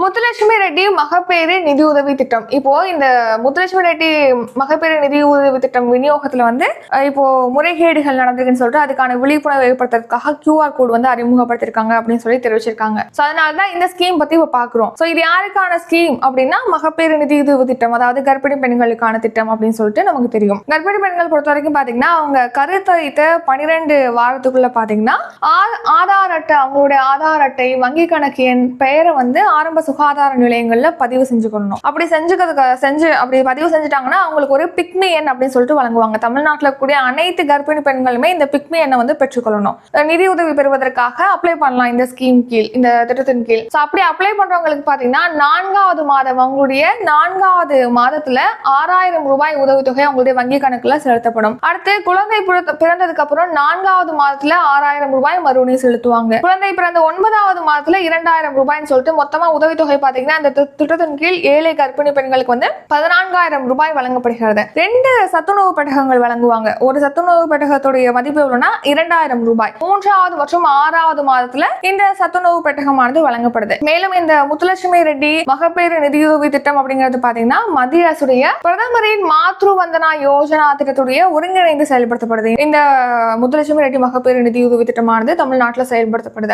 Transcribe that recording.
முத்துலட்சுமி ரெட்டி மகப்பேறு நிதி உதவி திட்டம். இப்போ இந்த முத்துலட்சுமி ரெட்டி மகப்பேறு நிதி உதவி திட்டம் விநியோகத்துல இப்போ முறைகேடுகள் நடந்திருக்குன்னு சொல்லிட்டு அதுக்கான விழிப்புணர்வு ஏற்படுத்துறதுக்காக QR கோட் அறிமுகப்படுத்திருக்காங்க அப்படின்னு சொல்லி தெரிவிச்சிருக்காங்க. அதனாலதான் இந்த ஸ்கீம் பத்தி இப்ப பாக்குறோம். இது யாருக்கான ஸ்கீம் அப்படின்னா மகப்பேறு நிதி உதவி திட்டம், அதாவது கர்ப்பிணி பெண்களுக்கான திட்டம் அப்படின்னு சொல்லிட்டு நமக்கு தெரியும். கர்ப்பிணி பெண்கள் பொறுத்த வரைக்கும் பாத்தீங்கன்னா அவங்க கருத்தரித்த 12 வாரத்துக்குள்ள பாத்தீங்கன்னா ஆதார் அட்டை, அவங்களுடைய ஆதார் அட்டை, வங்கி கணக்கு எண், பெயரை ஆரம்ப சுகாதார நிலையங்கள்ல பதிவு செஞ்சுக்கணும். அப்படி அப்படி பதிவு செஞ்சுட்டாங்கன்னா அவங்களுக்கு ஒரு பிக்மி எண் அப்படின்னு சொல்லிட்டு வழங்குவாங்க. தமிழ்நாட்டில் கூடிய அனைத்து கர்ப்பிணி பெண்களுமே இந்த பிக்மி எண்ணை பெற்றுக்கொள்ளணும். நிதி உதவி பெறுவதற்காக அப்ளை பண்ணலாம் இந்த ஸ்கீம் கீழ், இந்த திட்டத்தின் கீழ். அப்படி அப்ளை பண்றவங்களுக்கு பாத்தீங்கன்னா 4வது மாதம், அவங்களுடைய 4வது மாதத்துல 6000 ரூபாய் உதவித்தொகை அவங்களுடைய வங்கி கணக்குல செலுத்தப்படும். அடுத்து குழந்தை பிறந்ததுக்கு அப்புறம் 4வது மாதத்துல 6000 ரூபாய் மறுபடியும் செலுத்துவாங்க. குழந்தை பிறந்த 9வது மாதத்துல 2000 ரூபாய்ன்னு சொல்லிட்டு மொத்தமா உதவித்தொகை பாத்தீங்கன்னா இந்த திட்டத்தின் கீழ் ஏழை கர்ப்பிணி பெண்களுக்கு 14000 ரூபாய் வழங்கப்படுகிறது. 2 சத்துணவு பெட்டகங்கள் வழங்குவாங்க. ஒரு சத்துணவு பெட்டகத்துடைய மதிப்பு எவ்வளவுனா 2000 ரூபாய். 3வது மற்றும் 6வது மாதத்துல இந்த சத்துணவு பெட்டகமானது வழங்கப்படுது. மேலும் இந்த முத்துலட்சுமி ரெட்டி மகப்பேறு நிதியுதவி திட்டம் அப்படிங்கிறது பாத்தீங்கன்னா மத்திய அரசுடைய பிரதமரின் மாத்ரு வந்தனா யோஜனா திட்டத்துடைய ஒருங்கிணைந்து செயல்படுத்தப்படுது. இந்த முத்துலட்சுமி ரெட்டி மகப்பேறு நிதியுதவி திட்டமானது தமிழ்நாட்டில் செயல்படுத்தப்படுது.